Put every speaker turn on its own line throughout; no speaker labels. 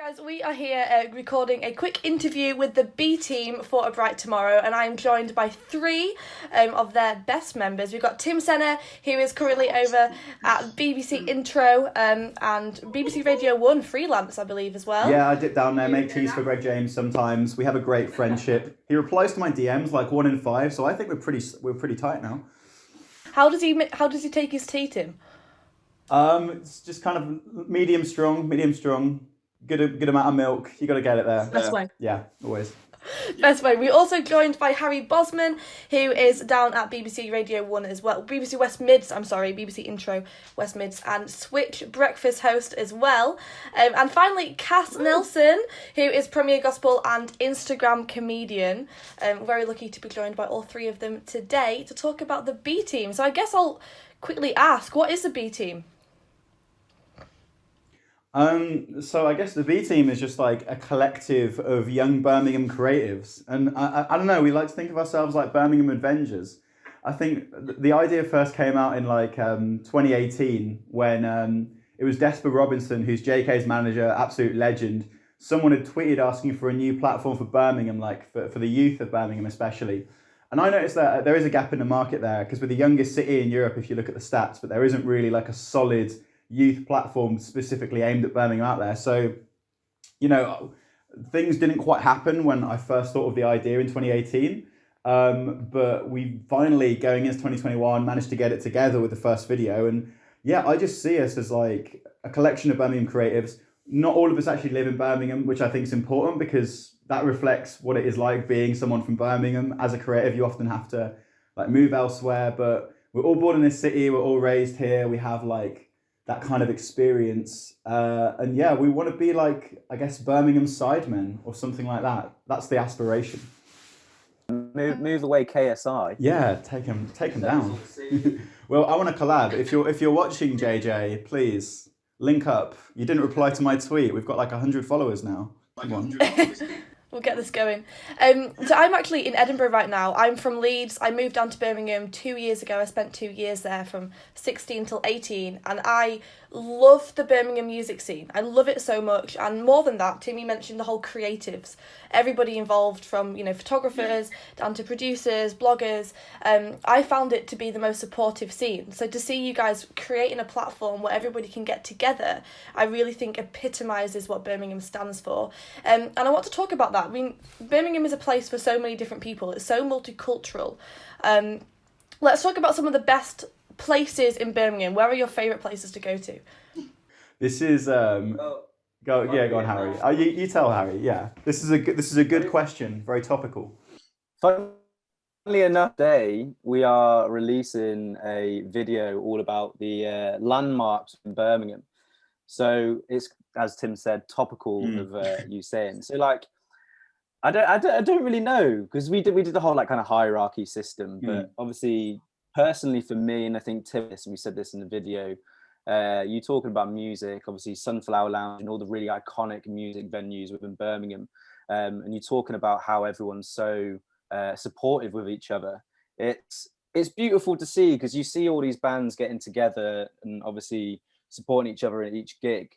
Guys, we are here recording a quick interview with the BTeam for A Bright Tomorrow, and I'm joined by three of their best members. We've got Tim Senna, who is currently over at BBC Intro and BBC Radio 1 freelance, I believe, as well.
Yeah, I dip down there, make teas for Greg James sometimes. We have a great friendship. He replies to my DMs like 1 in 5, so I think we're pretty tight now.
How does he take his tea, Tim?
It's just kind of medium strong. Good amount of milk. You got to get it there.
Best way.
Yeah, always.
Best way. We're also joined by Harry Bosman, who is down at BBC Radio 1 as well. BBC Intro West Mids, and Switch Breakfast host as well. And finally, Cass Nelson, who is Premier Gospel and Instagram comedian. Very lucky to be joined by all three of them today to talk about the BTeam. So I guess I'll quickly ask, what is the BTeam?
So I guess the BTeam is just like a collective of young Birmingham creatives. And I don't know, we like to think of ourselves like Birmingham Avengers. I think the idea first came out in like 2018 when it was Desper Robinson, who's JK's manager, absolute legend. Someone had tweeted asking for a new platform for Birmingham, like for the youth of Birmingham especially. And I noticed that there is a gap in the market there because we're the youngest city in Europe if you look at the stats, but there isn't really like a solid youth platform specifically aimed at Birmingham out there. So, you know, things didn't quite happen when I first thought of the idea in 2018. But we finally, going into 2021, managed to get it together with the first video. And yeah, I just see us as like a collection of Birmingham creatives. Not all of us actually live in Birmingham, which I think is important because that reflects what it is like being someone from Birmingham. As a creative, you often have to like move elsewhere, but we're all born in this city. We're all raised here. We have like that kind of experience. And yeah, we want to be like, I guess, Birmingham sidemen or something like that. That's the aspiration.
Move away KSI.
Yeah, take him down. Well, I want to collab. If you're watching, JJ, please link up. You didn't reply to my tweet. We've got like 100 followers now. Come on.
We'll get this going. So I'm actually in Edinburgh right now. I'm from Leeds. I moved down to Birmingham 2 years ago. I spent 2 years there from 16 till 18. And I love the Birmingham music scene. I love it so much. And more than that, Tim, you mentioned the whole creatives. Everybody involved from, photographers down to producers, bloggers. I found it to be the most supportive scene. So to see you guys creating a platform where everybody can get together, I really think epitomises what Birmingham stands for. And I want to talk about that. I mean, Birmingham is a place for so many different people. It's so multicultural. Let's talk about some of the best places in Birmingham. Where are your favourite places to go to?
This is go on, Harry. You tell Harry. Yeah, this is a good question. Very topical.
Funnily enough, today we are releasing a video all about the landmarks in Birmingham. So it's, as Tim said, topical of you saying. So like, I don't really know because we did the whole like kind of hierarchy system, but obviously personally for me, and I think Tim, and we said this in the video, you talking about music, obviously Sunflower Lounge and all the really iconic music venues within Birmingham, and you're talking about how everyone's so supportive with each other. It's beautiful to see because you see all these bands getting together and obviously supporting each other at each gig.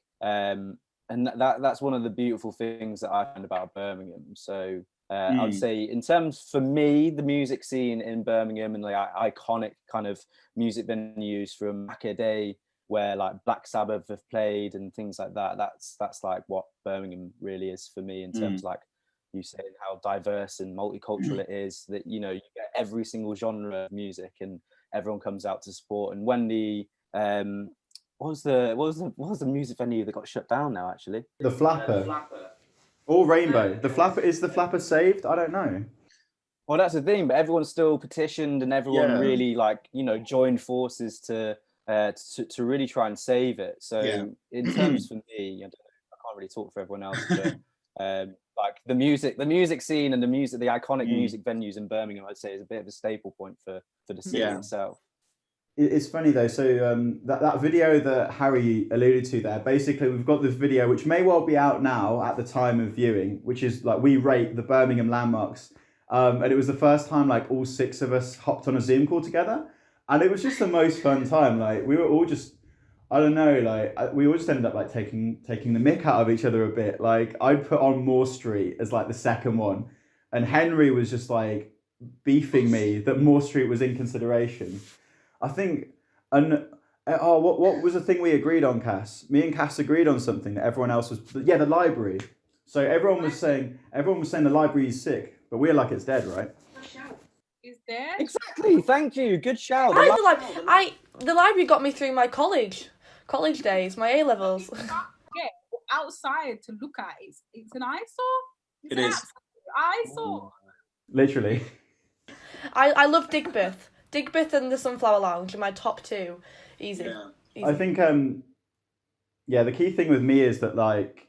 And that's one of the beautiful things that I find about Birmingham. So I would say in terms, for me, the music scene in Birmingham and the iconic kind of music venues from back in the day where like Black Sabbath have played and things like that, that's like what Birmingham really is for me in terms like you saying how diverse and multicultural it is, that, you get every single genre of music and everyone comes out to support. And when the what was the music venue that got shut down now? Actually,
the Flapper. All Rainbow. The Flapper saved? I don't know.
Well, that's the thing. But everyone still petitioned, and everyone really joined forces to really try and save it. So in terms for me, I can't really talk for everyone else, but like the music scene and the iconic music venues in Birmingham, I'd say is a bit of a staple point for the city itself.
It's funny though, so that video that Harry alluded to there, basically we've got this video which may well be out now at the time of viewing, which is like we rate the Birmingham landmarks, and it was the first time like all 6 of us hopped on a Zoom call together, and it was just the most fun time. Like we were all just I don't know, like we all just ended up like taking the mick out of each other a bit. Like I'd put on Moore Street as like the second one, and Henry was just like beefing me that Moore Street was in consideration. I think, and what was the thing we agreed on, Cass? Me and Cass agreed on something that everyone else was. Yeah, the library. So everyone was saying the library is sick, but we're like it's dead, right?
Is there?
Exactly. Thank you. Good shout.
The library got me through my college days, my A levels.
Yeah, outside to look at. It's an eyesore.
It is.
Eyesore.
Literally.
I love Digbeth and the Sunflower Lounge are my top two. Easy.
Yeah.
Easy.
I think the key thing with me is that like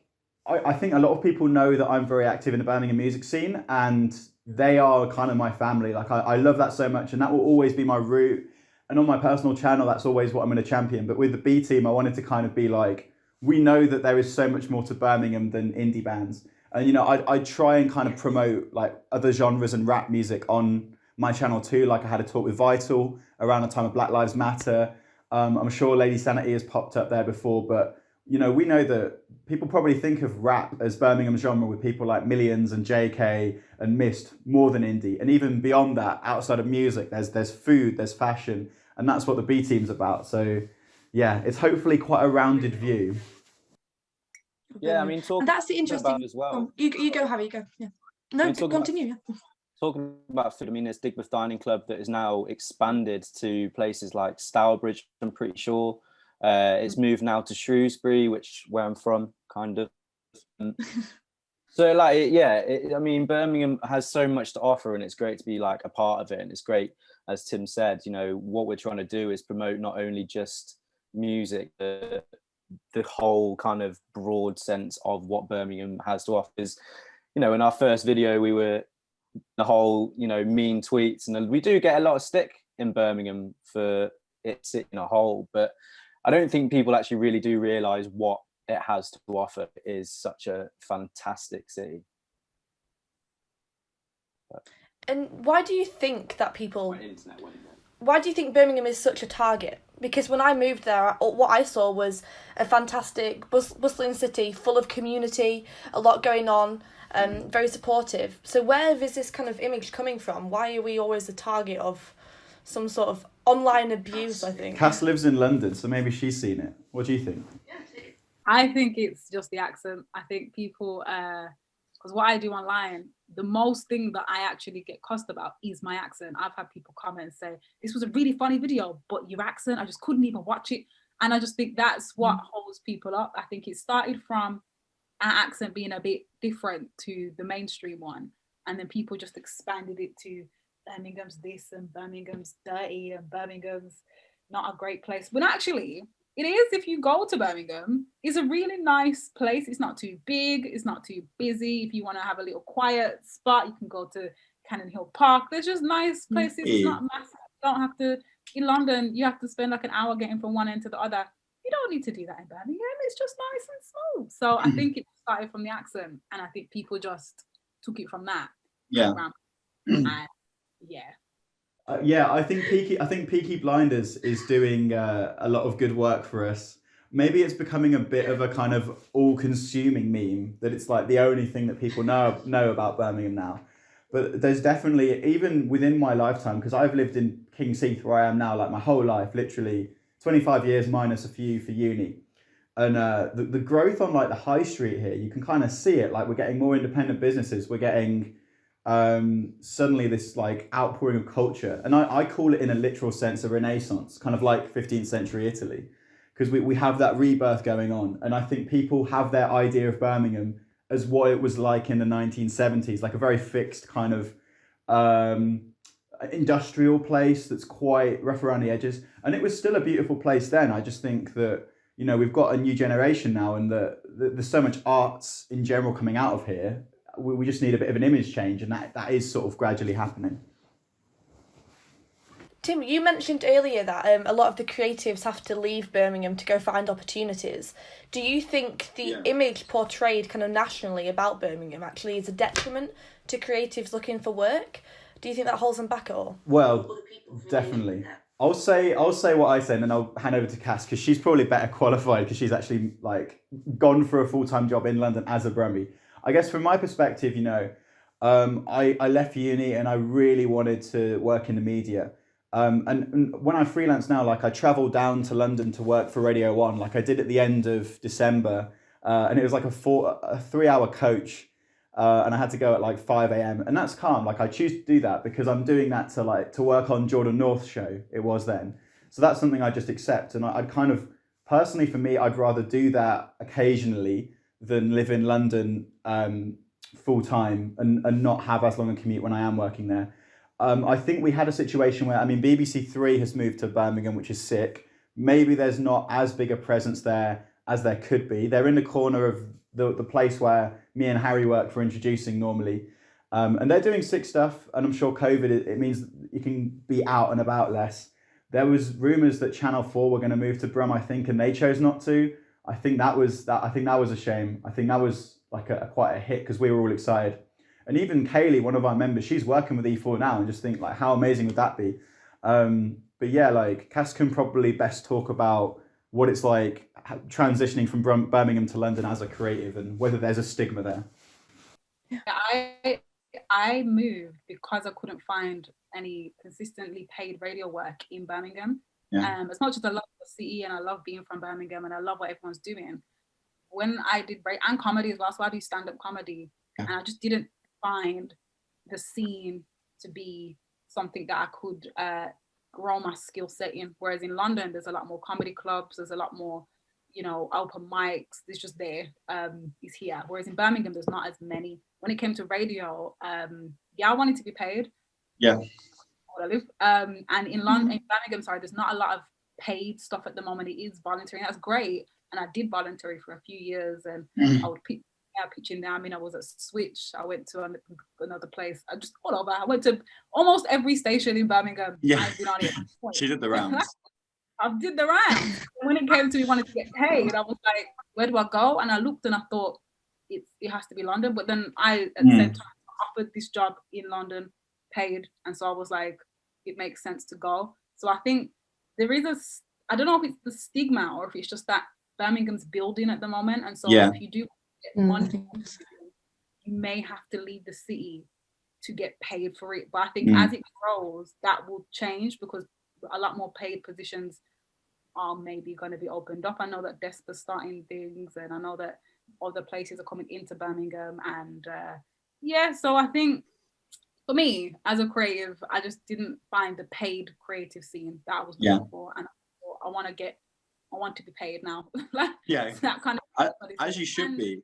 I think a lot of people know that I'm very active in the Birmingham music scene, and they are kind of my family. Like I love that so much, and that will always be my root. And on my personal channel, that's always what I'm going to champion. But with the BTeam, I wanted to kind of be like, we know that there is so much more to Birmingham than indie bands. And, you know, I try and kind of promote like other genres and rap music on my channel too. Like I had a talk with Vital around the time of Black Lives Matter. I'm sure Lady Sanity has popped up there before, but you know, we know that people probably think of rap as Birmingham genre with people like Millions and JK and Mist more than indie. And even beyond that, outside of music, there's food, there's fashion, and that's what the BTeam's about. So yeah, it's hopefully quite a rounded view.
Yeah, I mean,
and that's the interesting
as well.
You go, Harry. Go. Yeah. No, continue.
Talking about food, I mean, there's Digbeth Dining Club that is now expanded to places like Stourbridge, I'm pretty sure. It's moved now to Shrewsbury, where I'm from, kind of. So, like, yeah, I mean, Birmingham has so much to offer, and it's great to be like a part of it. And it's great, as Tim said, you know, what we're trying to do is promote not only just music, the whole kind of broad sense of what Birmingham has to offer. Is, you know, in our first video, we were the whole, you know, mean tweets, and we do get a lot of stick in Birmingham for it sitting a hole, but I don't think people actually really do realise what it has to offer. It is such a fantastic city.
And why do you think that why do you think Birmingham is such a target? Because when I moved there, what I saw was a fantastic, bustling city full of community, a lot going on, very supportive. So where is this kind of image coming from? Why are we always the target of some sort of online abuse, I think?
Cass lives in London, so maybe she's seen it. What do you think?
I think it's just the accent. I think people, because what I do online, the most thing that I actually get cussed about is my accent. I've had people comment and say, this was a really funny video, but your accent, I just couldn't even watch it. And I just think that's what holds people up. I think it started from our accent being a bit different to the mainstream one. And then people just expanded it to Birmingham's this and Birmingham's dirty and Birmingham's not a great place. But actually, it is. If you go to Birmingham, it's a really nice place. It's not too big. It's not too busy. If you want to have a little quiet spot, you can go to Cannon Hill Park. There's just nice places. It's not massive. You don't have to, in London, you have to spend like an hour getting from one end to the other. You don't need to do that in Birmingham. It's just nice and smooth. So I think it started from the accent, and I think people just took it from that.
Yeah.
And
Yeah, I think Peaky Blinders is doing a lot of good work for us. Maybe it's becoming a bit of a kind of all-consuming meme that it's like the only thing that people know about Birmingham now. But there's definitely, even within my lifetime, because I've lived in King's Heath where I am now, like my whole life, literally 25 years minus a few for uni. And the growth on like the high street here, you can kind of see it. Like we're getting more independent businesses. We're getting suddenly this like outpouring of culture. And I call it in a literal sense a renaissance, kind of like 15th century Italy. Because we have that rebirth going on. And I think people have their idea of Birmingham as what it was like in the 1970s, like a very fixed kind of industrial place that's quite rough around the edges. And it was still a beautiful place then. I just think that, you know, we've got a new generation now and there's so much arts in general coming out of here. We just need a bit of an image change, and that is sort of gradually happening.
Tim, you mentioned earlier that a lot of the creatives have to leave Birmingham to go find opportunities. Do you think the image portrayed kind of nationally about Birmingham actually is a detriment to creatives looking for work? Do you think that holds them back at all?
Well, definitely. I'll say what I say, and then I'll hand over to Cass because she's probably better qualified because she's actually like gone for a full-time job in London as a Brummie. I guess from my perspective, I left uni and I really wanted to work in the media. And when I freelance now, like I travel down to London to work for Radio 1, like I did at the end of December, and it was like a 3-hour coach, and I had to go at like 5 a.m. and that's calm. Like I choose to do that because I'm doing that to work on Jordan North's show. It was then, so that's something I just accept. And I'd kind of personally, for me, I'd rather do that occasionally than live in London full time and not have as long a commute when I am working there. I think we had a situation where, BBC Three has moved to Birmingham, which is sick. Maybe there's not as big a presence there as there could be. They're in the corner of the place where me and Harry work for introducing normally. And they're doing sick stuff. And I'm sure COVID, it means you can be out and about less. There was rumours that Channel 4 were going to move to Brum, I think, and they chose not to. I think that was a shame. I think that was like quite a hit because we were all excited. And even Kaylee, one of our members, she's working with E4 now, and just think like how amazing would that be? But yeah, like Cass can probably best talk about what it's like transitioning from Birmingham to London as a creative and whether there's a stigma there.
I moved because I couldn't find any consistently paid radio work in Birmingham.
Yeah.
As much as I love the city and I love being from Birmingham and I love what everyone's doing, when I did and comedy as well, so I do stand-up comedy, and I just didn't find the scene to be something that I could grow my skill set in. Whereas in London, there's a lot more comedy clubs, there's a lot more, open mics. It's just there, is here. Whereas in Birmingham, there's not as many. When it came to radio, I wanted to be paid.
Yeah.
Where I live. And in London, in Birmingham, there's not a lot of paid stuff at the moment. It is voluntary, and that's great. And I did voluntary for a few years, and I would pitch in there. I was at Switch. I went to another place. I just all over. I went to almost every station in Birmingham.
Yeah,
I've been on it.
she did the rounds.
I did the rounds. When it came to me wanting to get paid, I was like, where do I go? And I looked and I thought, it has to be London. But then I, at the same time, offered this job in London, paid. And so I was like, it makes sense to go. So I think there is I don't know if it's the stigma or if it's just that Birmingham's building at the moment. And so if you do get money, you may have to leave the city to get paid for it. But I think as it grows, that will change because a lot more paid positions are maybe going to be opened up. I know that Desper's starting things, and I know that other places are coming into Birmingham. And so I think for me as a creative, I just didn't find the paid creative scene that I was looking for, and I want to be paid now. That kind of
as you should be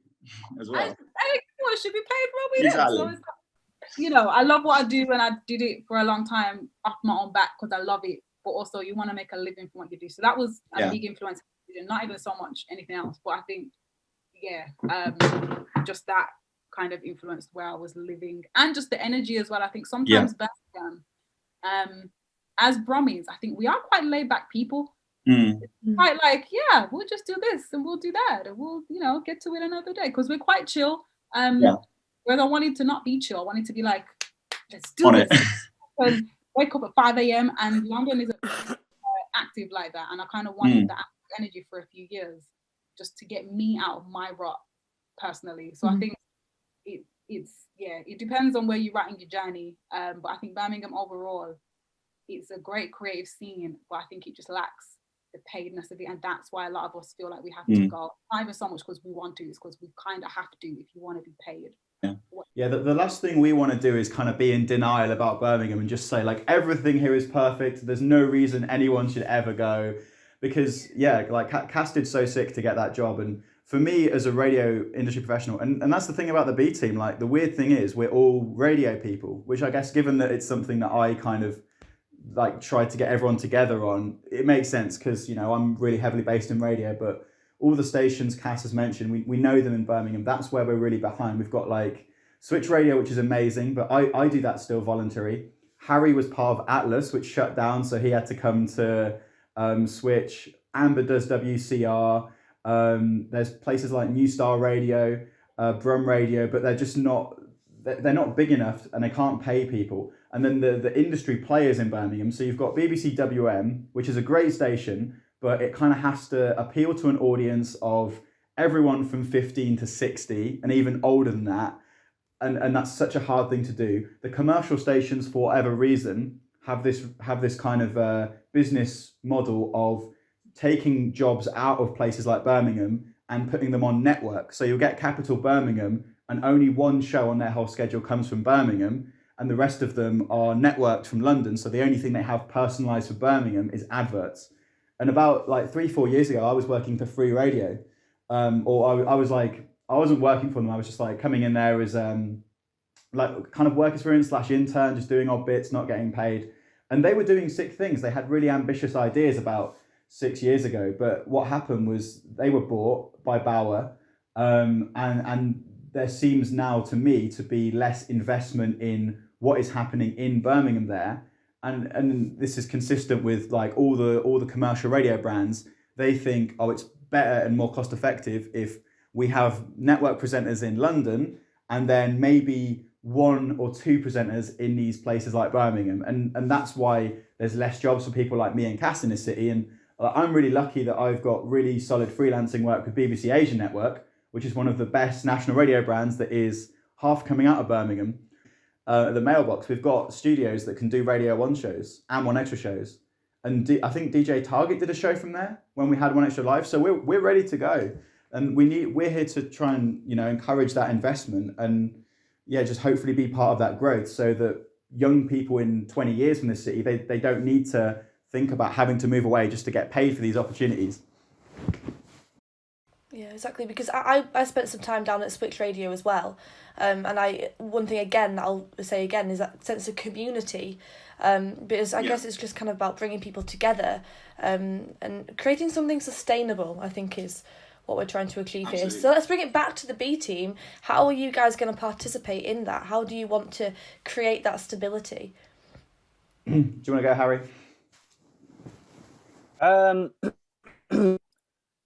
as well.
I should be paid for what we do. So I love what I do, and I did it for a long time off my own back because I love it. But also, you want to make a living from what you do. So that was a big influence. Not even so much anything else, but I think, just that kind of influenced where I was living, and just the energy as well. I think sometimes Birmingham, as Brummies, I think we are quite laid back people. It's quite like, we'll just do this and we'll do that and we'll, get to it another day because we're quite chill. Whereas I wanted to not be chill. I wanted to be like, let's do this. And wake up at 5 a.m. and London isn't active like that. And I kind of wanted that energy for a few years just to get me out of my rut personally. So I think it depends on where you're at in your journey. But I think Birmingham overall, it's a great creative scene, but I think it just lacks the paidness of it, and that's why a lot of us feel like we have to go. Not even so much because we want to, it's because we kind of have to if you want to be paid.
The last thing we want to do is kind of be in denial about Birmingham and just say like everything here is perfect, there's no reason anyone should ever go, because like Cass did so sick to get that job. And for me as a radio industry professional, and that's the thing about the BTeam, like the weird thing is we're all radio people, which I guess given that it's something that I kind of like tried to get everyone together on, it makes sense because I'm really heavily based in radio, but all the stations Cass has mentioned, we know them in Birmingham. That's where we're really behind. We've got like Switch Radio, which is amazing, but I do that still voluntary. Harry was part of Atlas, which shut down, so he had to come to Switch. Amber does WCR. There's places like New Star Radio, Brum Radio, but they're they're not big enough and they can't pay people. And then the industry players in Birmingham, so you've got BBC WM, which is a great station, but it kind of has to appeal to an audience of everyone from 15 to 60 and even older than that. And that's such a hard thing to do. The commercial stations, for whatever reason, have this kind of business model of taking jobs out of places like Birmingham and putting them on network. So you'll get Capital Birmingham and only one show on their whole schedule comes from Birmingham, and the rest of them are networked from London. So the only thing they have personalised for Birmingham is adverts. And about like 3-4 years ago, I was working for Free Radio, or I was like, I wasn't working for them. I was just like coming in there as like kind of work experience / intern, just doing odd bits, not getting paid. And they were doing sick things. They had really ambitious ideas about 6 years ago. But what happened was they were bought by Bauer, and there seems now to me to be less investment in what is happening in Birmingham there. And this is consistent with like all the commercial radio brands. They think, oh, it's better and more cost effective if we have network presenters in London and then maybe 1 or 2 presenters in these places like Birmingham. And that's why there's less jobs for people like me and Cass in the city. And I'm really lucky that I've got really solid freelancing work with BBC Asia Network, which is one of the best national radio brands that is half coming out of Birmingham. The mailbox, we've got studios that can do Radio 1 shows and 1Extra shows. And I think DJ Target did a show from there when we had 1Extra Live. So we're ready to go. And we're here to try and, encourage that investment and just hopefully be part of that growth so that young people in 20 years from this city, they don't need to think about having to move away just to get paid for these opportunities.
Yeah, exactly, because I spent some time down at Switch Radio as well, and one thing again that I'll say again is that sense of community, because I guess it's just kind of about bringing people together, and creating something sustainable, I think, is what we're trying to achieve here. So let's bring it back to the BTeam. How are you guys going to participate in that? How do you want to create that stability?
Do you want to go, Harry?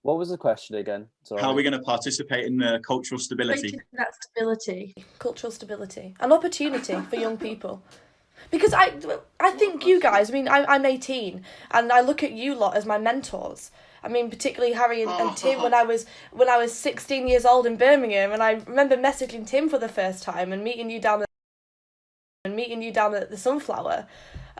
What was the question again? Sorry.
How are we going to participate in the cultural stability?
Creating that stability.
Cultural stability. An opportunity for young people. Because I think you guys, I mean, I'm 18 and I look at you lot as my mentors. I mean, particularly Harry and Tim when I was 16 years old in Birmingham, and I remember messaging Tim for the first time and meeting you down at the Sunflower.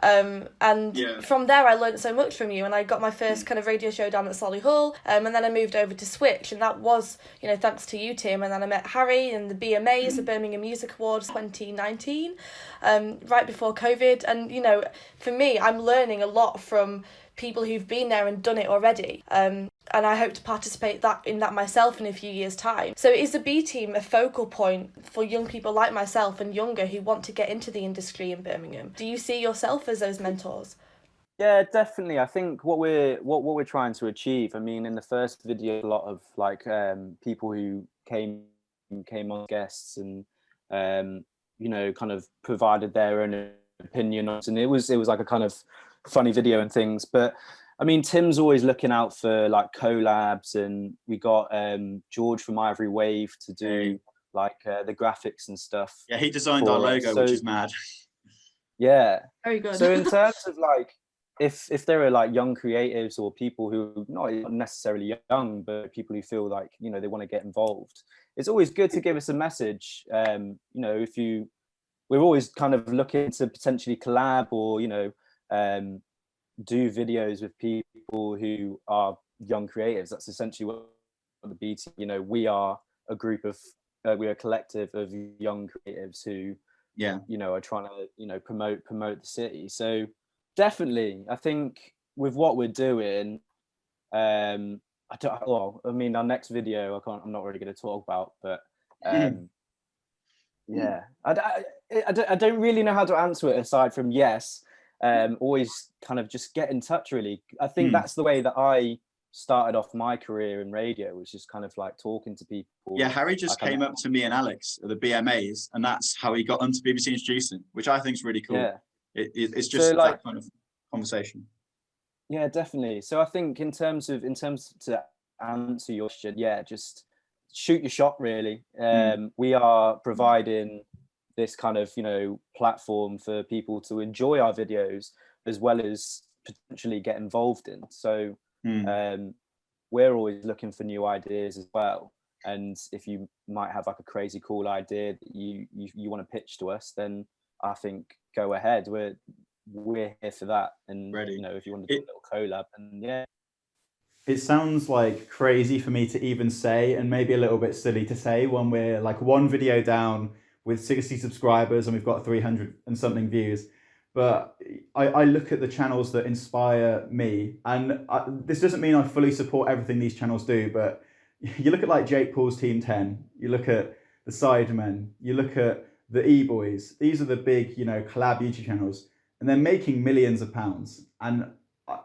From there I learned so much from you, and I got my first kind of radio show down at Solihull, and then I moved over to Switch, and that was, thanks to you, Tim. And then I met Harry in the BMAs, the Birmingham Music Awards 2019, right before COVID. And for me, I'm learning a lot from people who've been there and done it already, and I hope to participate in that myself in a few years' time. So is the BTeam a focal point for young people like myself and younger who want to get into the industry in Birmingham? Do you see yourself as those mentors?
Yeah, definitely. I think what we're trying to achieve, I mean, in the first video, a lot of like people who came on guests and kind of provided their own opinion on it, and it was like a kind of funny video and things. But I mean, Tim's always looking out for like collabs, and we got George from Ivory Wave to do like the graphics and stuff.
Yeah, he designed our logo, which is mad.
Yeah,
very good.
So in terms of like, if there are like young creatives or people who not necessarily young, but people who feel like they want to get involved, it's always good to give us a message. We're always kind of looking to potentially collab or do videos with people who are young creatives. That's essentially what the BT, we are a group of we're a collective of young creatives who are trying to promote the city. So definitely, I think with what we're doing, our next video I'm not really going to talk about, but yeah, I don't really know how to answer it aside from yes. Always kind of just get in touch, really. I think that's the way that I started off my career in radio, was just kind of like talking to people.
Yeah, Harry just came up to me and Alex at the BMAs, and that's how he got onto BBC Introducing, which I think is really cool. Yeah. It's just so, that kind of conversation.
Yeah, definitely. So I think in terms to answer your question, just shoot your shot, really. We are providing this kind of, you know, platform for people to enjoy our videos as well as potentially get involved in. So we're always looking for new ideas as well. And if you might have like a crazy cool idea that you want to pitch to us, then I think go ahead. We're here for that. And
Ready.
You know, if you want to do a little collab, and yeah.
It sounds like crazy for me to even say, and maybe a little bit silly to say, when we're like one video down with 60 subscribers and we've got 300 and something views. But I look at the channels that inspire me, and this doesn't mean I fully support everything these channels do, but you look at like Jake Paul's Team 10, you look at the Sidemen, you look at the E-Boys. These are the big, you know, collab YouTube channels, and they're making millions of pounds. And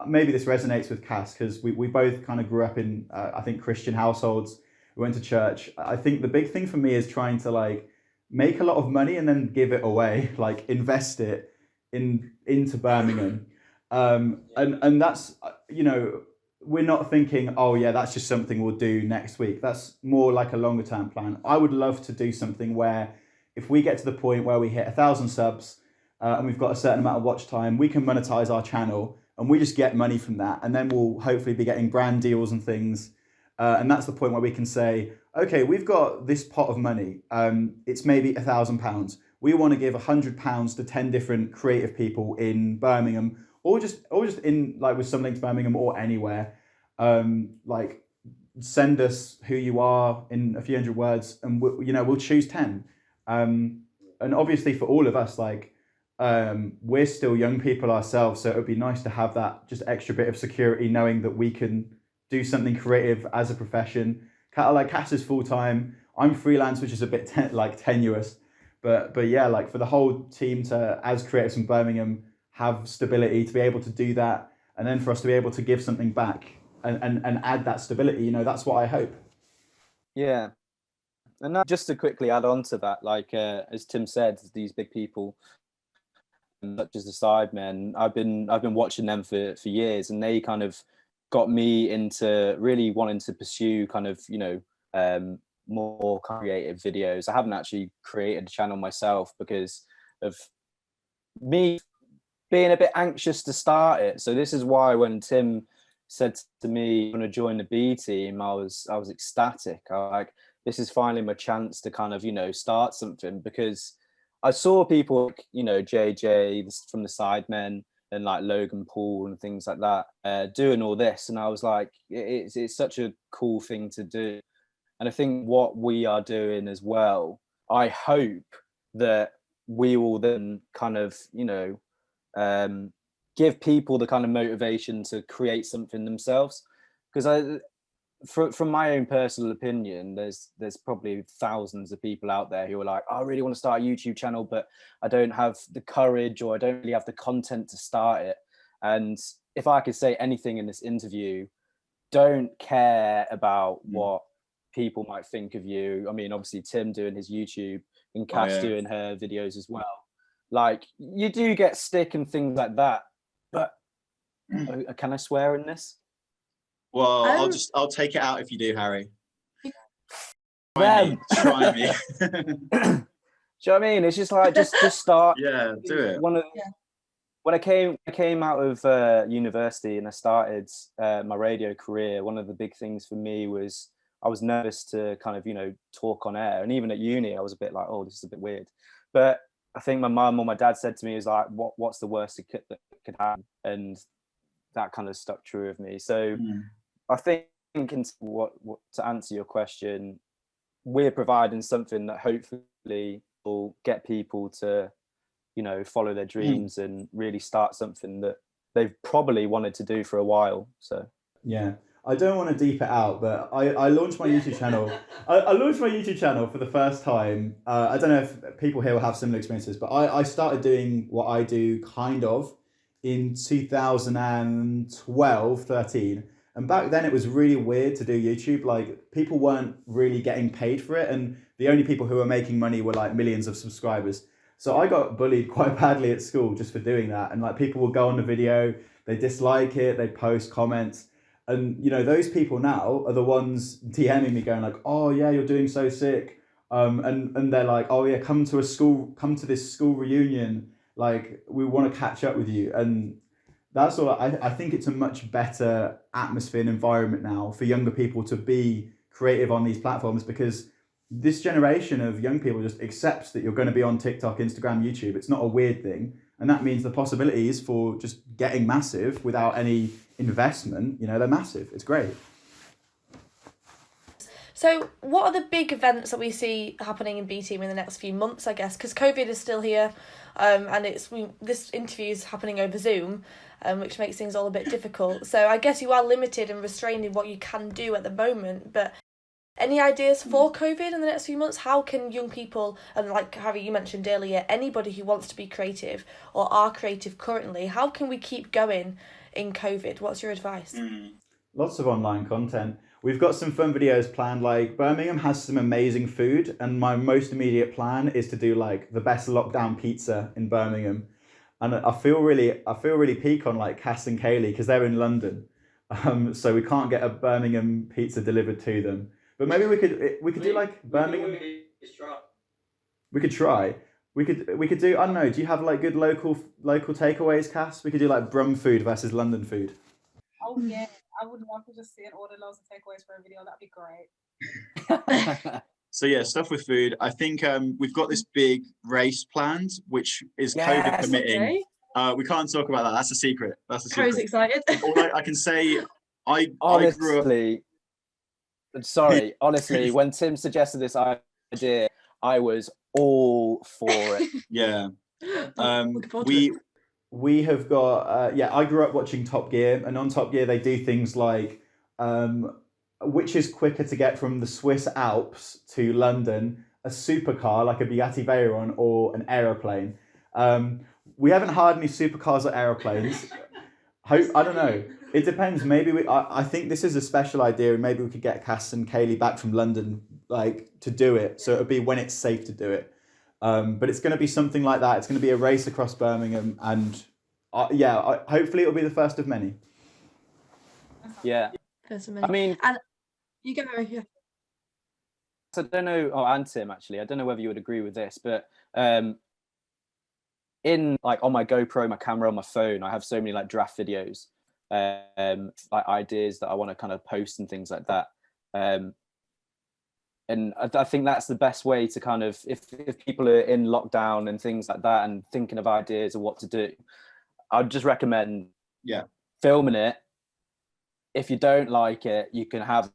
maybe this resonates with Cass, because we both kind of grew up in, I think, Christian households. We went to church. I think the big thing for me is trying to like make a lot of money and then give it away, like invest it into Birmingham. And that's, you know, we're not thinking, oh yeah, that's just something we'll do next week. That's more like a longer term plan. I would love to do something where if we get to the point where we hit 1,000 subs and we've got a certain amount of watch time, we can monetize our channel and we just get money from that. And then we'll hopefully be getting brand deals and things. And that's the point where we can say, okay, we've got this pot of money. It's maybe £1,000. We want to give £100 to 10 different creative people in Birmingham, or just in like with some links Birmingham or anywhere. Like send us who you are in a few hundred words, and we'll choose 10. And obviously for all of us, like we're still young people ourselves, so it would be nice to have that just extra bit of security, knowing that we can do something creative as a profession. Like Cass is full time, I'm freelance, which is a bit tenuous. But yeah, like for the whole team to, as creatives in Birmingham, have stability to be able to do that, and then for us to be able to give something back and add that stability, you know, that's what I hope.
Yeah. And just to quickly add on to that, like as Tim said, these big people, such as the Sidemen, I've been watching them for years, and they kind of got me into really wanting to pursue kind of, you know, more creative videos. I haven't actually created a channel myself because of me being a bit anxious to start it. So this is why when Tim said to me, "I'm going to join the BTeam," I was ecstatic. I was like, this is finally my chance to kind of, you know, start something, because I saw people like, you know, JJ from the Sidemen and like Logan Paul and things like that doing all this, and I was like, it's such a cool thing to do. And I think what we are doing as well, I hope that we will then kind of, you know, give people the kind of motivation to create something themselves. Because from my own personal opinion, there's probably thousands of people out there who are like, I really want to start a YouTube channel, but I don't have the courage, or I don't really have the content to start it. And if I could say anything in this interview, don't care about what people might think of you. I mean, obviously Tim doing his YouTube and Cass doing her videos as well. Like, you do get stick and things like that, but can I swear in this?
Well, I'll take it out if you do, Harry.
Try me. Do you know what I mean? It's just like just start.
Yeah, do it.
When I came out of university and I started my radio career, one of the big things for me was I was nervous to kind of, you know, talk on air. And even at uni, I was a bit like, oh, this is a bit weird. But I think my mum or my dad said to me, is like, what's the worst that could happen? And that kind of stuck true of me. So I think what to answer your question, we're providing something that hopefully will get people to, you know, follow their dreams and really start something that they've probably wanted to do for a while. So
yeah, I don't want to deep it out, but I launched my YouTube channel. I launched my YouTube channel for the first time. I don't know if people here will have similar experiences, but I started doing what I do kind of in 2012, 13. And back then it was really weird to do YouTube. Like, people weren't really getting paid for it. And the only people who were making money were like millions of subscribers. So I got bullied quite badly at school just for doing that. And like, people would go on the video, they dislike it, they post comments. And, you know, those people now are the ones DMing me going like, oh yeah, you're doing so sick. and they're like, oh yeah, come to this school reunion, like we want to catch up with you. And that's all. I think it's a much better atmosphere and environment now for younger people to be creative on these platforms, because this generation of young people just accepts that you're going to be on TikTok, Instagram, YouTube. It's not a weird thing. And that means the possibilities for just getting massive without any investment, they're massive. It's great.
So what are the big events that we see happening in BTeam in the next few months, I guess? Because COVID is still here, and this interview is happening over Zoom, which makes things all a bit difficult. So I guess you are limited and restrained in what you can do at the moment. But any ideas for COVID in the next few months? How can young people, and like Harry, you mentioned earlier, anybody who wants to be creative or are creative currently, how can we keep going in COVID? What's your advice?
Lots of online content. We've got some fun videos planned. Like Birmingham has some amazing food, and my most immediate plan is to do like the best lockdown pizza in Birmingham. And I feel really peak on like Cass and Kaylee because they're in London, so we can't get a Birmingham pizza delivered to them. But maybe we could do like Birmingham. We could try. We could do, I don't know. Do you have like good local takeaways, Cass? We could do like Brum food versus London food.
Oh yeah, I would love to just sit and order loads of takeaways for a video. That'd be great.
So yeah, stuff with food. I think we've got this big race planned, which is COVID permitting.
Okay.
We can't talk about that. That's a secret.
Harry's excited.
All I can say, I grew up.
Sorry, honestly, when Tim suggested this idea, I was all for it.
Yeah.
Looking forward to it.
We have got, I grew up watching Top Gear, and on Top Gear they do things like, which is quicker to get from the Swiss Alps to London, a supercar like a Bugatti Veyron or an aeroplane. We haven't hired any supercars or aeroplanes. I don't know. It depends. Maybe I think this is a special idea, and maybe we could get Cass and Kaylee back from London, like to do it. So it'll be when it's safe to do it. But it's going to be something like that. It's going to be a race across Birmingham, and hopefully it'll be the first of many.
Yeah. I mean,
and you go, yeah.
I don't know, and Tim actually, I don't know whether you would agree with this, but in like on my GoPro, my camera on my phone, I have so many like draft videos, like ideas that I want to kind of post and things like that. And I think that's the best way to kind of, if people are in lockdown and things like that and thinking of ideas of what to do, I'd just recommend filming it. If you don't like it, you can have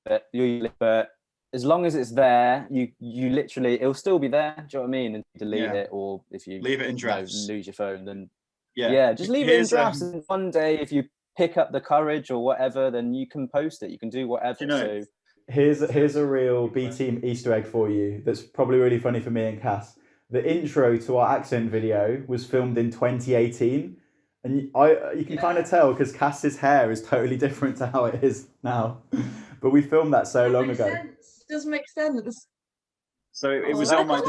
it, but as long as it's there, you literally, it'll still be there. Do you know what I mean? And delete it, or if you
leave it in drafts,
lose your phone, then just leave it in drafts. And one day, if you pick up the courage or whatever, then you can post it. You can do whatever. So
here's a real BTeam Easter egg for you. That's probably really funny for me and Cass. The intro to our accent video was filmed in 2018. And you can kind of tell because Cass's hair is totally different to how it is now. But we filmed that so long ago.
It does make sense.
So it was on my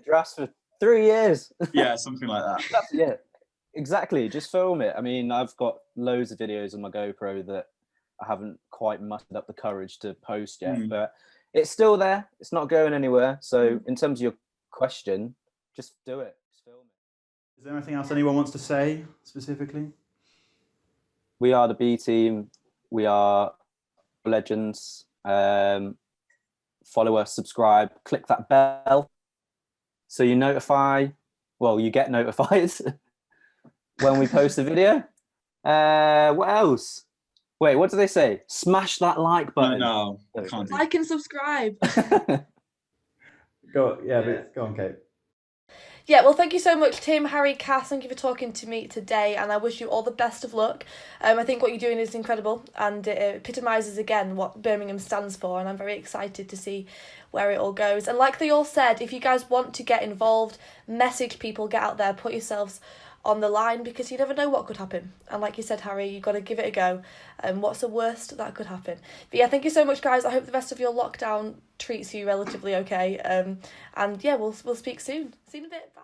drafts for 3 years.
Yeah, something like that.
Yeah, exactly. Just film it. I mean, I've got loads of videos on my GoPro that I haven't quite mustered up the courage to post yet, but it's still there. It's not going anywhere. So in terms of your question, just do it. Just film it.
Is there anything else anyone wants to say specifically?
We are the BTeam. We are legends. Follow us, subscribe, click that bell so you get notified when we post a video. What else? Wait, what do they say? Smash that like button.
No,
like and subscribe.
Go on, Kate.
Yeah, well, thank you so much, Tim, Harry, Cass. Thank you for talking to me today, and I wish you all the best of luck. I think what you're doing is incredible, and it epitomises again what Birmingham stands for, and I'm very excited to see where it all goes. And like they all said, if you guys want to get involved, message people, get out there, put yourselves on the line, because you never know what could happen. And like you said, Harry, you've got to give it a go. And what's the worst that could happen? But yeah, thank you so much, guys. I hope the rest of your lockdown treats you relatively okay. And yeah, we'll speak soon. See you in a bit. Bye.